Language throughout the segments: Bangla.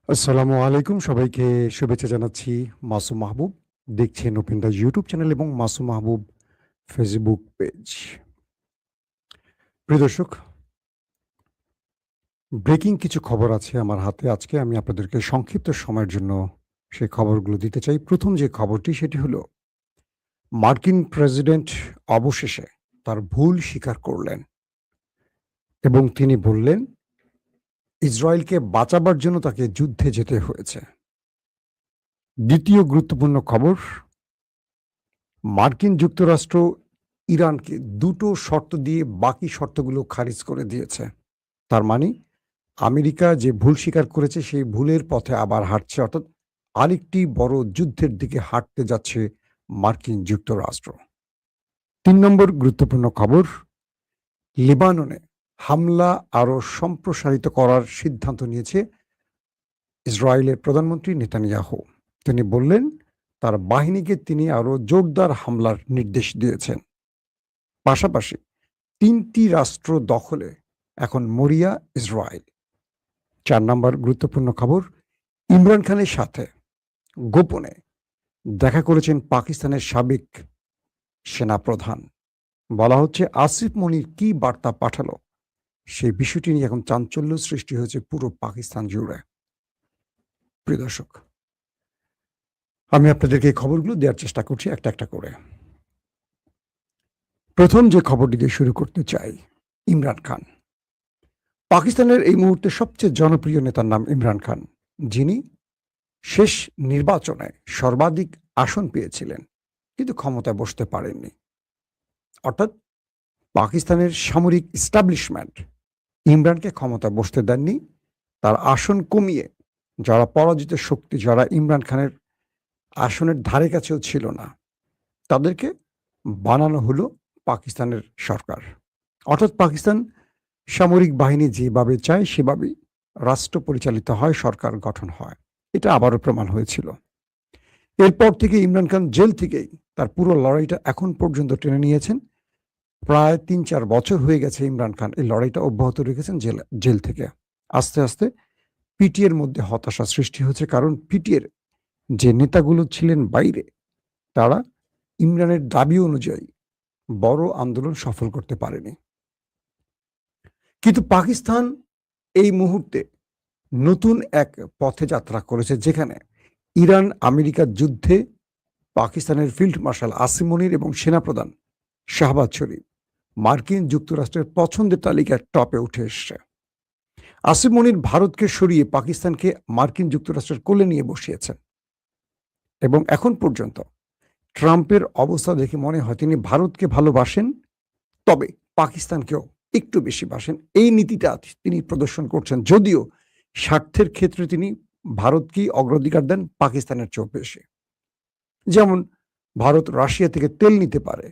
আসসালামু আলাইকুম, সবাইকে শুভেচ্ছা জানাচ্ছি। মাসুম মাহবুব দেখছেন ওপেন দ্য ইউটিউব চ্যানেল এবং মাসুম মাহবুব ফেসবুক পেজ। প্রিয় দর্শক, ব্রেকিং কিছু খবর আছে আমার হাতে। আজকে আমি আপনাদেরকে সংক্ষিপ্ত সময়ের জন্য সেই খবরগুলো দিতে চাই। প্রথম যে খবরটি সেটি হলো, মার্কিন প্রেসিডেন্ট অবশেষে তার ভুল স্বীকার করলেন এবং তিনি বললেন ইসরায়েলকে বাঁচাবার জন্য তাকে যুদ্ধে যেতে হয়েছে। দ্বিতীয় গুরুত্বপূর্ণ খবর, মার্কিন যুক্তরাষ্ট্র ইরানকে দুটো শর্ত দিয়ে বাকি শর্তগুলো খারিজ করে দিয়েছে। তার মানে আমেরিকা যে ভুল স্বীকার করেছে সেই ভুলের পথে আবার হাঁটছে, অর্থাৎ আরেকটি বড় যুদ্ধের দিকে হাঁটতে যাচ্ছে মার্কিন যুক্তরাষ্ট্র। ৩ নম্বর গুরুত্বপূর্ণ খবর, লেবাননে হামলা আরও সম্প্রসারিত করার সিদ্ধান্ত নিয়েছে ইসরায়েলের প্রধানমন্ত্রী নেতানিয়াহু। তিনি বললেন তার বাহিনীকে তিনি আরও জোরদার হামলার নির্দেশ দিয়েছেন। পাশাপাশি ৩টি রাষ্ট্র দখলে এখন মরিয়া ইসরায়েল। ৪ নম্বর গুরুত্বপূর্ণ খবর, ইমরান খানের সাথে গোপনে দেখা করেছেন পাকিস্তানের সাবেক সেনাপ্রধান। বলা হচ্ছে আসিফ মনির কি বার্তা পাঠালো সেই বিষয়টি নিয়ে এখন চাঞ্চল্য সৃষ্টি হয়েছে পুরো পাকিস্তান জুড়ে। প্রিয় দর্শক, আমি আপনাদেরকে এই খবরগুলো দেওয়ার চেষ্টা করছি একটা একটা করে। প্রথম যে খবরটি দিয়ে শুরু করতে চাই, ইমরান খান। পাকিস্তানের এই মুহূর্তে সবচেয়ে জনপ্রিয় নেতার নাম ইমরান খান, যিনি শেষ নির্বাচনে সর্বাধিক আসন পেয়েছিলেন কিন্তু ক্ষমতায় বসতে পারেননি। অর্থাৎ পাকিস্তানের সামরিক ইস্টাবলিশমেন্ট ইমরানকে ক্ষমতায় বসতে দেননি। তার আসন কমিয়ে যারা পরাজিত শক্তি, যারা ইমরান খানের আসনের ধারে কাছেও ছিল না, তাদেরকে বানানো হলো পাকিস্তানের সরকার। অর্থাৎ পাকিস্তান সামরিক বাহিনী যেভাবে চায় সেভাবেই রাষ্ট্র পরিচালিত হয়, সরকার গঠন হয়। এটা আবারও প্রমাণ হয়েছিল। এরপর থেকে ইমরান খান জেল থেকেই তার পুরো লড়াইটা এখন পর্যন্ত টেনে নিয়েছেন। প্রায় ৩-৪ বছর হয়ে গেছে ইমরান খান এই লড়াইটা অব্যাহত রেখেছেন জেল থেকে। আস্তে আস্তে পিটিএর মধ্যে হতাশা সৃষ্টি হয়েছে, কারণ পিটিএর যে নেতাগুলো ছিলেন বাইরে, তারা ইমরানের দাবি অনুযায়ী বড় আন্দোলন সফল করতে পারেনি। কিন্তু পাকিস্তান এই মুহূর্তে নতুন এক পথে যাত্রা করেছে, যেখানে ইরান আমেরিকার যুদ্ধে পাকিস্তানের ফিল্ড মার্শাল আসিম মনির এবং সেনাপ্রধান শাহবাজ শরীফ মার্কিন যুক্তরাষ্ট্রের পছন্দের তালিকার টপে উঠে এসছে। আসিম মনির ভারতকে সরিয়ে পাকিস্তানকে মার্কিন যুক্তরাষ্ট্রের কোলে নিয়ে বসিয়েছেন এবং এখন পর্যন্ত ট্রাম্পের অবস্থা দেখে মনে হয় তিনি ভারতকে ভালোবাসেন, তবে পাকিস্তানকেও একটু বেশি বাসেন। এই নীতিটা তিনি প্রদর্শন করছেন, যদিও স্বার্থের ক্ষেত্রে তিনি ভারতকেই অগ্রাধিকার দেন পাকিস্তানের চেয়েও বেশি। যেমন ভারত রাশিয়া থেকে তেল নিতে পারে,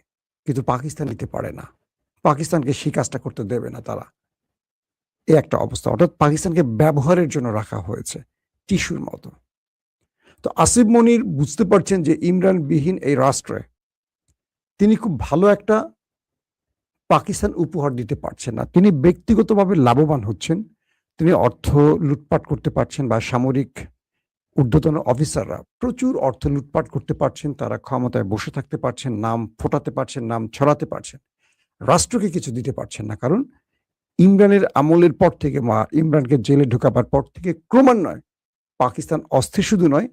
কিন্তু পাকিস্তান নিতে পারে না। পাকিস্তানকে সেই কাজটা করতে দেবে না তারা। এই একটা অবস্থা। অর্থাৎ পাকিস্তানকে ব্যবহারের জন্য রাখা হয়েছে, টিস্যুর মতো। তো আসিফ মনির বুঝতে পারছেন যে ইমরানবিহীন এই রাষ্ট্রে তিনি খুব ভালো একটা পাকিস্তান উপহার দিতে পারছেন না। তিনি ব্যক্তিগতভাবে লাভবান হচ্ছেন। তিনি অর্থ লুটপাট করতে পারছেন, বা সামরিক ঊর্ধ্বতন অফিসাররা প্রচুর অর্থ লুটপাট করতে পারছেন। তারা ক্ষমতায় বসে থাকতে পারছেন, নাম ফোটাতে পারছেন, নাম ছড়াতে পারছেন। রাষ্ট্রকে কিছু দিতে পারছেন না, কারণ ইমরানের আমলের পর থেকে, ইমরানকে জেলে ঢোকাবার পর থেকে ক্রমান্বয়ে পাকিস্তান অস্থির শুধু নয়,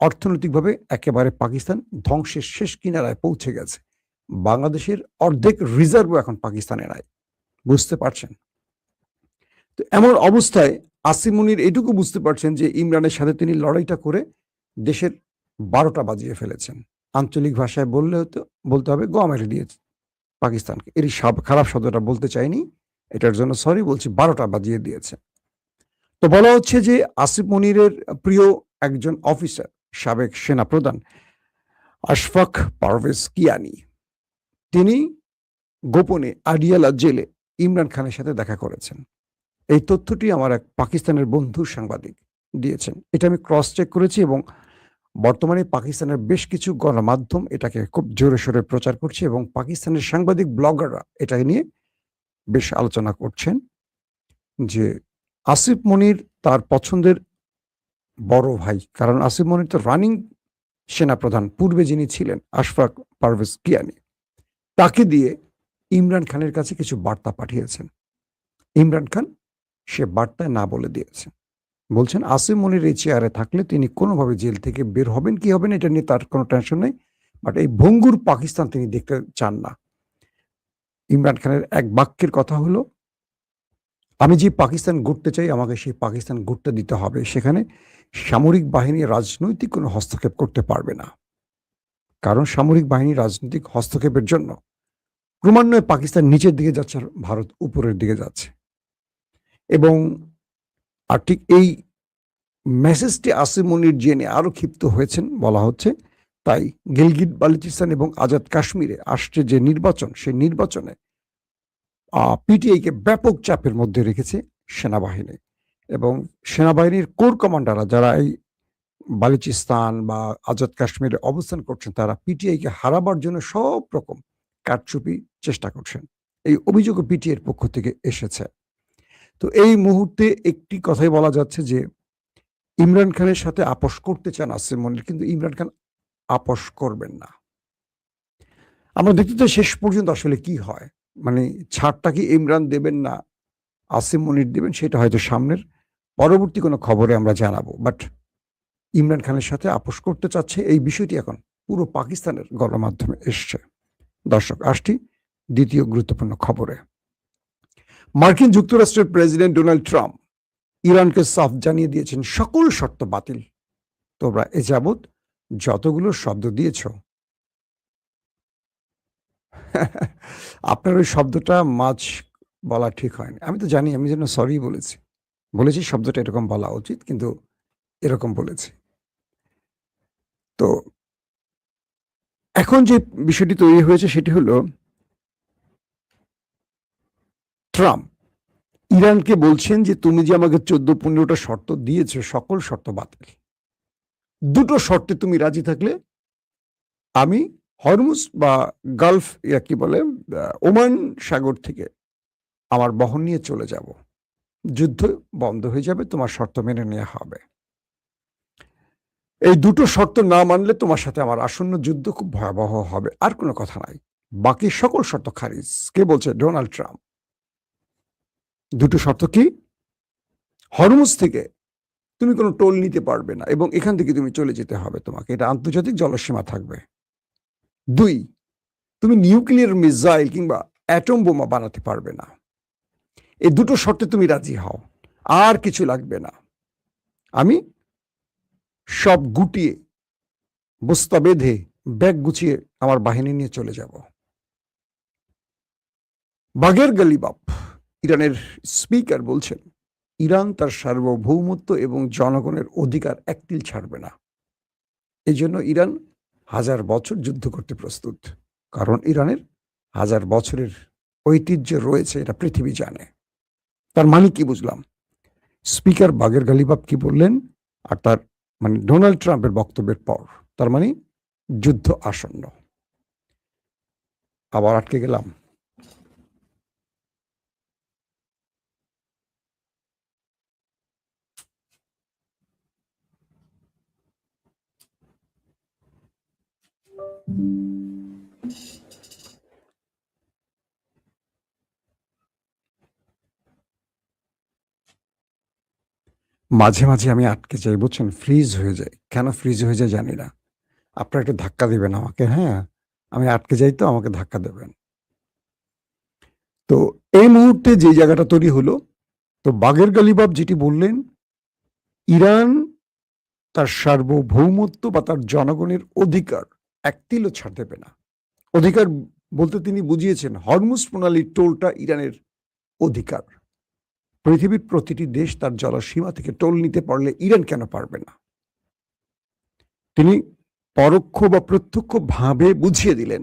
অর্থনৈতিকভাবে একেবারে পাকিস্তান ধ্বংসের শেষ কিনারায় পৌঁছে গেছে। বাংলাদেশের অর্ধেক রিজার্ভও এখন পাকিস্তানে নাই। বুঝতে পারছেন? তো এমন অবস্থায় আসিম মনির এটুকু বুঝতে পারছেন যে ইমরানের সাথে তিনি লড়াইটা করে দেশের ১২টা বাজিয়ে ফেলেছেন। আঞ্চলিক ভাষায় বলতে হবে গম এনে দিয়েছে পাকিস্তানকে। এই খারাপ শব্দটা বলতে চাইনি, এটার জন্য সরি বলছি। ১২টা বাজিয়ে দিয়েছে। তো বলা হচ্ছে যে আসিফ মনিরের প্রিয় একজন অফিসার, সাবেক সেনাপ্রধান আশফাক পারভেজ কিয়ানি, তিনি গোপনে আডিয়ালা জেলে ইমরান খানের সাথে দেখা করেছেন। এই তথ্যটি আমার এক পাকিস্তানের বন্ধু সাংবাদিক দিয়েছেন। এটা আমি ক্রস চেক করেছি এবং বর্তমানে পাকিস্তানের বেশ কিছু গণমাধ্যম এটাকে খুব জোরে সোরে প্রচার করছে এবং পাকিস্তানের সাংবাদিক ব্লগাররা এটা নিয়ে বেশ আলোচনা করছেন যে আসিফ মনির তার পছন্দের বড় ভাই, কারণ আসিফ মনির তো রানিং সেনাপ্রধান, পূর্বে যিনি ছিলেন আশফাক পারভেজ কিয়ানি, তাকে দিয়ে ইমরান খানের কাছে কিছু বার্তা পাঠিয়েছেন। ইমরান খান সে বার্তায় না বলে দিয়েছে, বলছেন আসিফ মনির এই চেয়ারে থাকলে তিনি কোনোভাবে জেল থেকে বের হবেন কি হবেন এটা নিয়ে তার কোনো টেনশন নেই, বাট এই ভঙ্গুর পাকিস্তান তিনি দেখতে চান না। ইমরান খানের এক বাক্যের কথা হলো, আমি যে পাকিস্তান গড়তে চাই আমাকে সেই পাকিস্তান গড়তে দিতে হবে, সেখানে সামরিক বাহিনী রাজনৈতিক কোনো হস্তক্ষেপ করতে পারবে না, কারণ সামরিক বাহিনী রাজনৈতিক হস্তক্ষেপের জন্য ক্রমান্বয়ে পাকিস্তান নিচের দিকে যাচ্ছে আর ভারত উপরের দিকে যাচ্ছে। এবং আর ঠিক এই মেসেজটি আসিফ মনির জেনে আরো ক্ষিপ্ত হয়েছেন বলা হচ্ছে, তাই গিলগিট বালুচিস্তান এবং আজাদ কাশ্মীরে আসছে যে নির্বাচন, সেই নির্বাচনে পিটিআইকে ব্যাপক চাপের মধ্যে রেখেছে সেনাবাহিনী, এবং সেনাবাহিনীর কোর কমান্ডাররা যারা এই বালুচিস্তান বা আজাদ কাশ্মীরে অবস্থান করছেন তারা পিটিআইকে হারাবার জন্য সব রকম কারচুপি চেষ্টা করছেন। এই অভিযোগও পিটিআইয়ের পক্ষ থেকে এসেছে। তো এই মুহূর্তে একটি কথাই বলা যাচ্ছে যে ইমরান খানের সাথে আপোষ করতে চান আসিফ মনির, কিন্তু ইমরান খান আপোষ করবেন না। আমরা দেখতে চাই শেষ পর্যন্ত আসলে কি হয়, মানে ছাড়টা কি ইমরান দেবেন না আসিফ মনির দেবেন, সেটা হয়তো সামনের পরবর্তী কোনো খবরে আমরা জানাবো। বাট ইমরান খানের সাথে আপোষ করতে চাচ্ছে, এই বিষয়টি এখন পুরো পাকিস্তানের গণমাধ্যমে এসছে। দর্শক, আসছি দ্বিতীয় গুরুত্বপূর্ণ খবরে। মার্কিন যুক্তরাষ্ট্রের প্রেসিডেন্ট ডোনাল্ড ট্রাম্প ইরানকে সাফ জানিয়ে দিয়েছেন সকল শর্ত বাতিল। তোমরা এ যাবৎ যতগুলো শব্দ দিয়েছ, আপনার ওই শব্দটা মাঝ বলা ঠিক হয়নি। আমি তো জানি, আমি যেন সরি বলেছি শব্দটা এরকম বলা উচিত, কিন্তু এরকম বলেছি। তো এখন যে বিষয়টি তৈরি হয়েছে সেটি হলো, ট্রাম্প ইরানকে বলছেন যে তুমি যে আমাকে 14-15টা শর্ত দিয়েছো সকল শর্ত বাতিল। দুটো শর্তে তুমি রাজি থাকলে আমি হরমুজ বা গালফ কি বলে ওমান সাগর থেকে আমার বহন নিয়ে চলে যাব, যুদ্ধ বন্ধ হয়ে যাবে, তোমার শর্ত মেনে নেওয়া হবে। এই দুটো শর্ত না মানলে তোমার সাথে আমার আসন্ন যুদ্ধ খুব ভয়াবহ হবে, আর কোনো কথা নাই। বাকি সকল শর্ত খারিজ। কে বলছে? Donald Trump. দুটো শর্ত কি? হরমুজ থেকে তুমি কোনো টোল নিতে পারবে না এবং এখান থেকে তুমি চলে যেতে হবে, তোমাকে এটা আন্তর্জাতিক জলসীমা থাকবে। 2, তুমি নিউক্লিয়ার মিসাইল কিংবা অ্যাটম বোমা বানাতে পারবে না। এই দুটো শর্তে তুমি রাজি হও, আর কিছু লাগবে না। আমি সব গুটিয়ে বস্তা বেঁধে ব্যাগ গুছিয়ে আমার বাহিনী নিয়ে চলে যাব। বাগের গালিবাফ ইরানের স্পিকার বলছেন, ইরান তার সার্বভৌমত্ব এবং জনগণের অধিকার একতিল ছাড়বে না। এই জন্য ইরান 1000 বছর যুদ্ধ করতে প্রস্তুত, কারণ ইরানের 1000 বছরের ঐতিহ্য রয়েছে, এটা পৃথিবী জানে। তার মানে কি বুঝলাম? স্পিকার বাগের গালিবাফ কি বললেন, আর তার মানে ডোনাল্ড ট্রাম্পের বক্তব্যের পর তার মানে যুদ্ধ আসন্ন। আবার আটকে গেলাম। মাঝে মাঝে আমি আটকে যাই, বুঝছেন, ফ্রিজ হয়ে যায়। কেন ফ্রিজ হয়ে যায় জানি না। আপনারা একটু ধাক্কা দিবেন আমাকে, হ্যাঁ? আমি আটকে যাই, তো আমাকে ধাক্কা দেবেন। তো এই মুহূর্তে যে জায়গাটা তৈরি হলো, তো বাগের গালিবাফ যেটি বললেন, ইরান তার সার্বভৌমত্ব বা তার জনগণের অধিকার একতিলও ছাড় দেবে না। অধিকার বলতে তিনি বুঝিয়েছেন হরমুজ প্রণালীর টোলটা ইরানের অধিকার। পৃথিবীর প্রতিটি দেশ তার জলসীমা থেকে টোল নিতে পারলে ইরান কেন পারবে না? তিনি পরোক্ষ বা প্রত্যক্ষ ভাবে বুঝিয়ে দিলেন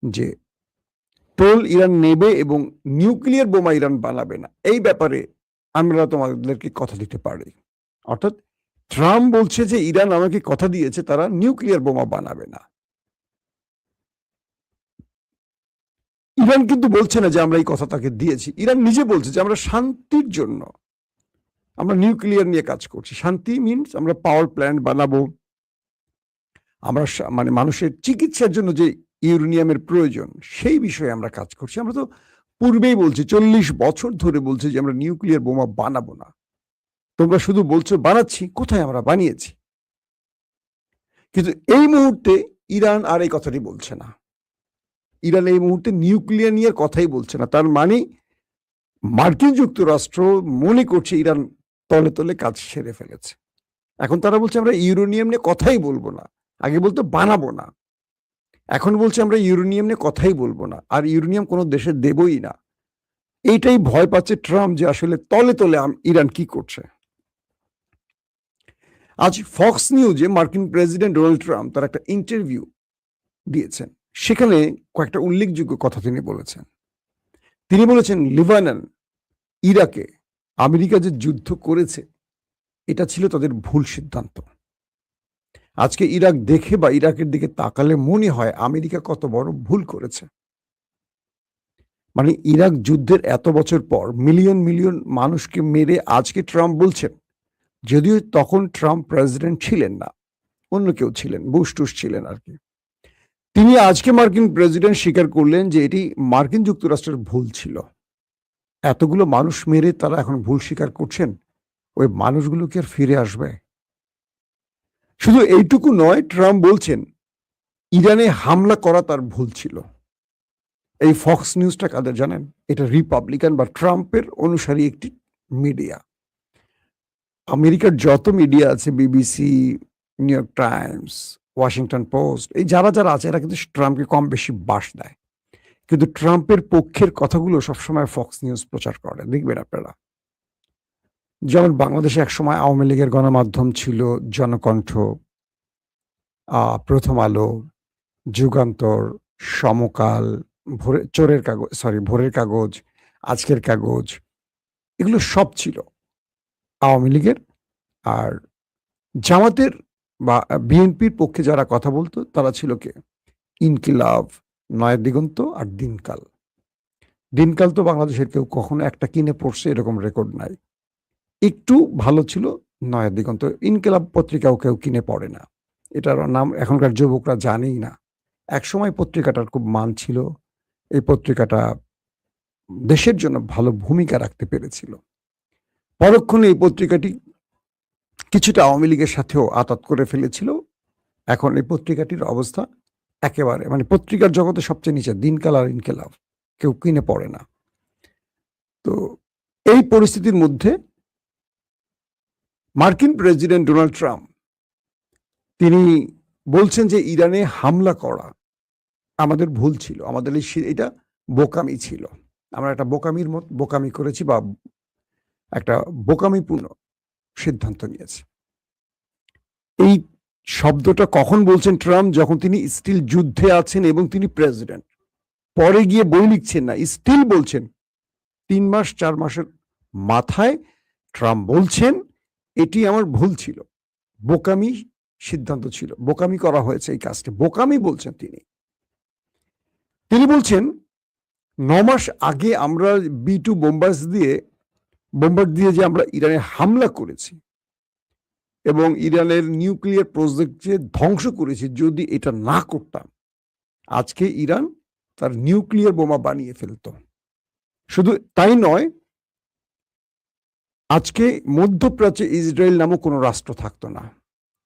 যে টোল ইরান নেবে এবং নিউক্লিয়ার বোমা ইরান বানাবে না। এই ব্যাপারে আমরা তোমাদেরকে কথা দিতে পারি। অর্থাৎ ট্রাম্প বলছে যে ইরান আমাকে কথা দিয়েছে তারা নিউক্লিয়ার বোমা বানাবে না। ইরান কিন্তু বলছে না যে আমরা এই কথা তাকে দিয়েছি। ইরান নিজে বলছে যে আমরা শান্তির জন্য আমরা নিউক্লিয়ার নিয়ে কাজ করছি। শান্তি মিনস আমরা পাওয়ার প্ল্যান্ট বানাবো, আমরা মানে মানুষের চিকিৎসার জন্য যে ইউরেনিয়ামের প্রয়োজন সেই বিষয়ে আমরা কাজ করছি। আমরা তো পূর্বেই বলছি, 40 বছর ধরে বলছি যে আমরা নিউক্লিয়ার বোমা বানাবো না। তোমরা শুধু বলছো বানাচ্ছি, কোথায় আমরা বানিয়েছি? কিন্তু এই মুহূর্তে ইরান আর এই কথাটি বলছে না। ইরান এই মুহূর্তে নিউক্লিয়ার নিয়ে কথাই বলছে না। তার মানে মার্কিন যুক্তরাষ্ট্র মনে করছে ইরান তলে তলে কাজ সেরে ফেলেছে। এখন তারা বলছে আমরা ইউরেনিয়াম নিয়ে কথাই বলবো না। আগে বলতো বানাবো না, এখন বলছে আমরা ইউরেনিয়াম নিয়ে কথাই বলবো না, আর ইউরেনিয়াম কোনো দেশে দেবই না। এইটাই ভয় পাচ্ছে ট্রাম্প যে আসলে তলে তলে ইরান কি করছে। আজ ফক্স নিউজে মার্কিন প্রেসিডেন্ট ডোনাল্ড ট্রাম্প তার একটা ইন্টারভিউ দিয়েছেন, সেখানে কয়েকটা উল্লেখযোগ্য কথা তিনি বলেছেন। তিনি বলেছেন লেবানন, ইরাকে আমেরিকা যে যুদ্ধ করেছে এটা ছিল তাদের ভুল সিদ্ধান্ত। আজকে ইরাক দেখে বা ইরাকের দিকে তাকালে মনে হয় আমেরিকা কত বড় ভুল করেছে। মানে ইরাক যুদ্ধের এত বছর পর মিলিয়ন মিলিয়ন মানুষকে মেরে আজকে ট্রাম্প বলছেন, যদিও তখন ট্রাম্প প্রেসিডেন্ট ছিলেন না, অন্য কেউ ছিলেন, বুশ টুশ ছিলেন আর কি, তিনি আজকে মার্কিন প্রেসিডেন্ট স্বীকার করলেন যে এটি মার্কিন যুক্তরাষ্ট্রের ভুল ছিল। এতগুলো মানুষ মেরে তারা এখন ভুল স্বীকার করছেন, ওই মানুষগুলো কি আর ফিরে আসবে? শুধু এইটুকু নয়, ট্রাম্প বলছেন ইরানে হামলা করা তার ভুল ছিল। এই ফক্স নিউজটা কাদের জানেন? এটা রিপাবলিকান বা ট্রাম্পের অনুসারী একটি মিডিয়া। আমেরিকার যত মিডিয়া আছে, BBC, new York Times, Washington post, এই যারা যারা আছে এরা কিন্তু ট্রাম্পকে কম বেশি বাস দেয়, কিন্তু ট্রাম্পের পক্ষের কথাগুলো সবসময় ফক্স নিউজ প্রচার করে, দেখবেন আপনারা। যেমন বাংলাদেশে একসময় আওয়ামী লীগের গণমাধ্যম ছিল জনকণ্ঠ, প্রথম আলো, যুগান্তর, সমকাল, ভোরের কাগজ, আজকের কাগজ, এগুলো সব ছিল আওয়ামী লীগের। আর জামাতের বা বিএনপির পক্ষে যারা কথা বলতো তারা ছিল কে? ইনকিলাব, নয়া দিগন্ত আর দিনকাল। দিনকাল তো বাংলাদেশের কেউ কখনো একটা কিনে পড়ছে এরকম রেকর্ড নাই। একটু ভালো ছিল নয়া দিগন্ত, ইনকিলাব পত্রিকাও কেউ কিনে পড়ে না, এটার নাম এখনকার যুবকরা জানেই না। একসময় পত্রিকাটার খুব মান ছিল, এই পত্রিকাটা দেশের জন্য ভালো ভূমিকা রাখতে পেরেছিল। পরক্ষণে এই পত্রিকাটি কিছুটা আওয়ামী লীগের সাথেও আঁতাত করে ফেলেছিল। এখন এই পত্রিকাটির অবস্থা একেবারে, মানে পত্রিকার জগতে সবচেয়ে নিচে, দিনকাল আর ইনকিলাব কেউ কিনে পড়ে না। তো এই পরিস্থিতির মধ্যে মার্কিন প্রেসিডেন্ট ডোনাল্ড ট্রাম্প তিনি বলছেন যে ইরানে হামলা করা আমাদের ভুল ছিল, আমাদের এটা বোকামি ছিল, আমরা একটা বোকামি করেছি বা একটা বোকামিপূর্ণ সিদ্ধান্ত নিয়েছি। এই শব্দটা কখন বলছেন ট্রাম্প? যখন তিনি স্টিল যুদ্ধে আছেন এবং তিনি প্রেসিডেন্ট। পরে গিয়ে বই লিখছেন না, স্টিল বলছেন। 3 মাস 4 মাসের মাথায় ট্রাম্প বলছেন এটি আমার ভুল ছিল, বোকামি সিদ্ধান্ত ছিল, বোকামি করা হয়েছে, এই কাজটি বোকামি বলছেন তিনি বলছেন 9 মাস আগে আমরা B2 বোম্বার দিয়ে যে আমরা ইরানে হামলা করেছি এবং ইরানের নিউক্লিয়ার প্রজেক্ট যে ধ্বংস করেছি, যদি এটা না করতাম আজকে ইরান তার নিউক্লিয়ার বোমা বানিয়ে ফেলত। শুধু তাই নয়, আজকে মধ্যপ্রাচ্যে ইসরায়েল নামক কোনো রাষ্ট্র থাকতো না,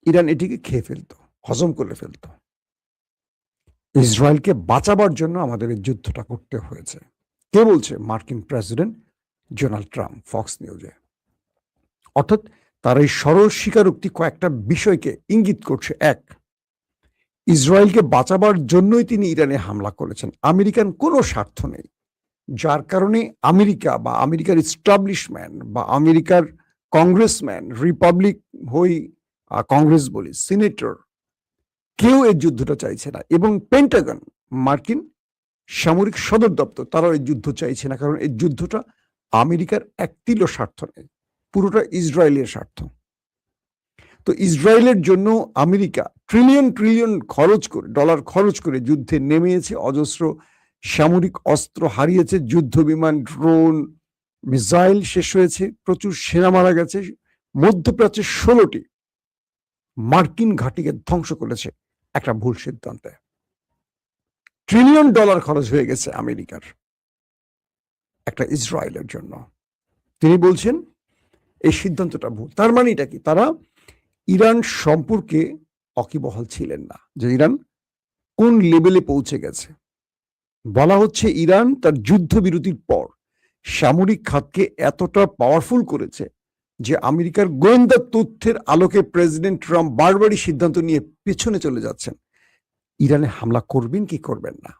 ইরান এটিকে খেয়ে ফেলতো, হজম করে ফেলতো। ইসরায়েলকে বাঁচাবার জন্য আমাদের এই যুদ্ধটা করতে হয়েছে। কে বলছে? মার্কিন প্রেসিডেন্ট ডোনাল্ড ট্রাম্প, ফক্স নিউজে। অর্থাৎ তার এই সরল স্বীকারোক্তি কয়েকটা বিষয়কে ইঙ্গিত করছে। এক, ইসরায়েলকে বাঁচাবার জন্যই তিনি ইরানে হামলা করেছেন, আমেরিকান কোনো স্বার্থ নেই, যার কারণে আমেরিকা বা আমেরিকার এস্টাবলিশমেন্ট বা আমেরিকার কংগ্রেসম্যান, রিপাবলিক হই কংগ্রেস বলি, সিনেটর, কেউ এই যুদ্ধটা চাইছে না। এবং পেন্টাগন, মার্কিন সামরিক সদর দপ্তর, তারাও এই যুদ্ধ চাইছে না, কারণ এই যুদ্ধটা আমেরিকার একতিলও স্বার্থ নেই, পুরোটা ইসরায়েলের স্বার্থ। তো ইসরায়েলের জন্য আমেরিকা ট্রিলিয়ন ডলার খরচ করে যুদ্ধে নেমেছে, অজস্র সামরিক অস্ত্র হারিয়েছে, যুদ্ধ বিমান, ড্রোন, মিসাইল শেষ হয়েছে, প্রচুর সেনা মারা গেছে, মধ্যপ্রাচ্যে 16টি মার্কিন ঘাঁটিকে ধ্বংস করেছে একটা ভুল সিদ্ধান্তে। $1 ট্রিলিয়ন খরচ হয়ে গেছে আমেরিকার একটা ইসরায়েলের জন্য। তিনি বলছেন এই সিদ্ধান্তটা ভুল। তার মানে এটা কি? তারা ইরান সম্পর্কে ওয়াকিবহাল ছিলেন না যে ইরান কোন লেভেলে পৌঁছে গেছে। বলা হচ্ছে ইরান তার যুদ্ধবিরতির পর সামরিক খাতকে এতটা পাওয়ারফুল করেছে যে আমেরিকার গোয়েন্দা তথ্যের আলোকে প্রেসিডেন্ট ট্রাম্প বারবারই সিদ্ধান্ত নিয়ে পেছনে চলে যাচ্ছেন। ইরানে হামলা করবেন কি করবেন না।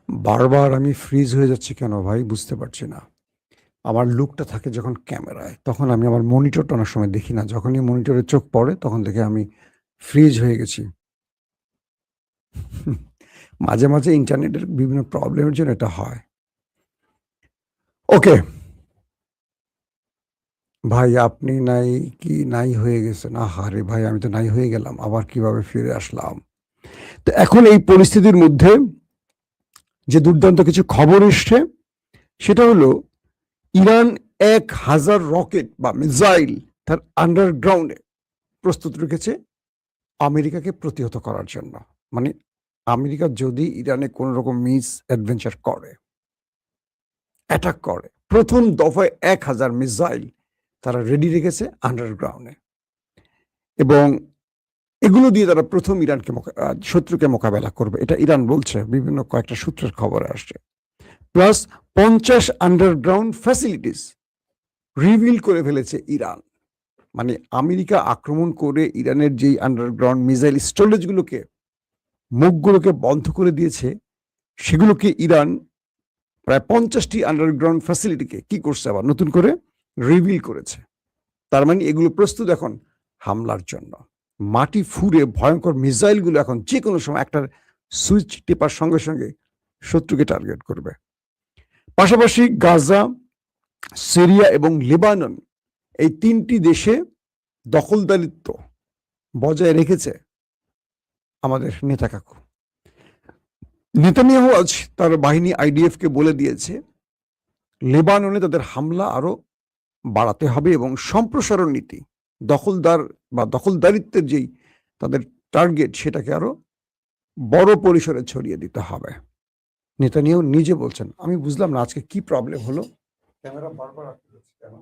বারবার আমি ফ্রিজ হয়ে যাচ্ছি কেন ভাই বুঝতে পারছি না। আমার লুকটা থাকে যখন ক্যামেরায়, তখন আমি আমার মনিটরটা অনেক সময় দেখি না। যখনই মনিটরে চোখ পড়ে তখন দেখে আমি ফ্রিজ হয়ে গেছি। মাঝে মাঝে ইন্টারনেটের বিভিন্ন প্রবলেমের জন্য এটা হয়। ওকে ভাই, আপনি নাই হয়ে গেছেন? আহারে ভাই, আমি তো নাই হয়ে গেলাম, আবার কিভাবে ফিরে আসলাম? তো এখন এই পরিস্থিতির মধ্যে যে দুর্দান্ত কিছু খবর এসছে সেটা হলো ইরান 1000 রকেট বা মিসাইল তার আন্ডারগ্রাউন্ডে প্রস্তুত রেখেছে আমেরিকাকে প্রতিহত করার জন্য। মানে আমেরিকা যদি ইরানে কোন রকম মিস অ্যাডভেঞ্চার করে, অ্যাটাক করে, প্রথম দফায় 1000 মিসাইল তারা রেডি রেখেছে আন্ডারগ্রাউন্ডে, এবং এগুলো দিয়ে তারা প্রথম ইরানকে শত্রুকে মোকাবেলা করবে, এটা ইরান বলছে। বিভিন্ন কয়েকটা সূত্রের খবরে আসছে। প্লাস 50 আন্ডারগ্রাউন্ড ফ্যাসিলিটিস রিভিল করে ফেলেছে ইরান। মানে আমেরিকা আক্রমণ করে ইরানের যেই আন্ডারগ্রাউন্ড মিসাইল স্টোরেজগুলোকে, মুখগুলোকে বন্ধ করে দিয়েছে, সেগুলোকে ইরান প্রায় 50টি আন্ডারগ্রাউন্ড ফ্যাসিলিটিকে কি করছে, আবার নতুন করে রিভিল করেছে। তার মানে এগুলো প্রস্তুত এখন হামলার জন্য। মাটি ফুঁড়ে ভয়ঙ্কর মিসাইলগুলো এখন যে কোনো সময় একটা সুইচ টেপার সঙ্গে সঙ্গে শত্রুকে টার্গেট করবে। পাশাপাশি গাজা, সিরিয়া এবং লেবানন, এই 3টি দেশে দখলদারিত্ব বজায় রেখেছে আমাদের নেতা কাকু। নেতানিয়াহু আজ তার বাহিনী IDF কে বলে দিয়েছে লেবাননে তাদের হামলা আরো বাড়াতে হবে এবং সম্প্রসারণ নীতি, দখলদার বা দখলদারিত্বের যেই তাদের টার্গেট, সেটাকে আরো বড় পরিসরে ছড়িয়ে দিতে হবে। নেতানিয়াহু নিজে বলছেন। আমি বুঝলাম না আজকে কি প্রবলেম হলো, ক্যামেরা বারবার আটকে যাচ্ছে কেন?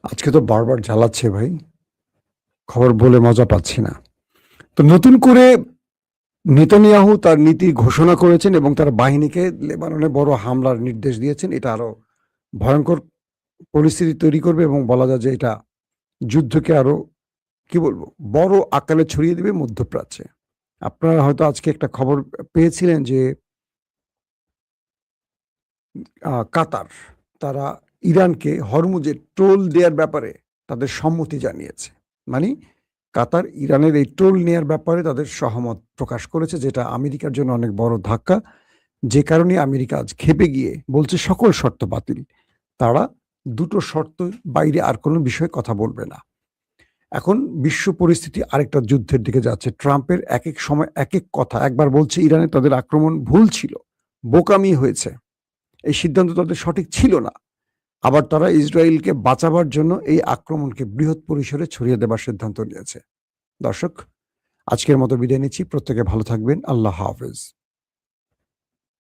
আজকে তো বারবার জ্বালাচ্ছে ভাই, খবর বলে মজা পাচ্ছি না। তো নতুন করে নেতানিয়াহু তার নীতি ঘোষণা করেছেন এবং তার বাহিনীকে লেবাননে বড় হামলার নির্দেশ দিয়েছেন। এটা আরো ভয়ঙ্কর পরিস্থিতি তৈরি করবে এবং বলা যায় যে এটা যুদ্ধকে আরো কি বলবো বড় আকারে ছড়িয়ে দেবে মধ্যপ্রাচ্যে। আপনারা হয়তো আজকে একটা খবর পেয়েছিলেন যে কাতার, তারা ইরানকে হরমুজে টোল দেওয়ার ব্যাপারে তাদের সম্মতি জানিয়েছে। মানে কাতার ইরানের এই টোল নেয়ার ব্যাপারে তাদের সহমত প্রকাশ করেছে, যেটা আমেরিকার জন্য অনেক বড় ধাক্কা। যে কারণে আমেরিকা আজ খেপে গিয়ে বলছে সকল শর্ত বাতিল। তারা 2টো শর্ত বাইরে আর কোনো বিষয়ে কথা বলবে না। এখন বিশ্ব পরিস্থিতি আরেকটা যুদ্ধের দিকে যাচ্ছে। ট্রাম্পের এক এক সময় এক এক কথা, একবার বলছে ইরানে তাদের আক্রমণ ভুল ছিল, বোকামি হয়েছে, এই সিদ্ধান্ত তাদের সঠিক ছিল না। আবার তারা ইসরায়েলকে বাঁচাবার জন্য এই আক্রমণকে বৃহৎ পরিসরে ছড়িয়ে দেবার সিদ্ধান্ত নিয়েছে। দর্শক, আজকের মতো বিদায় নিচ্ছি। প্রত্যেকে ভালো থাকবেন। আল্লাহ হাফেজ।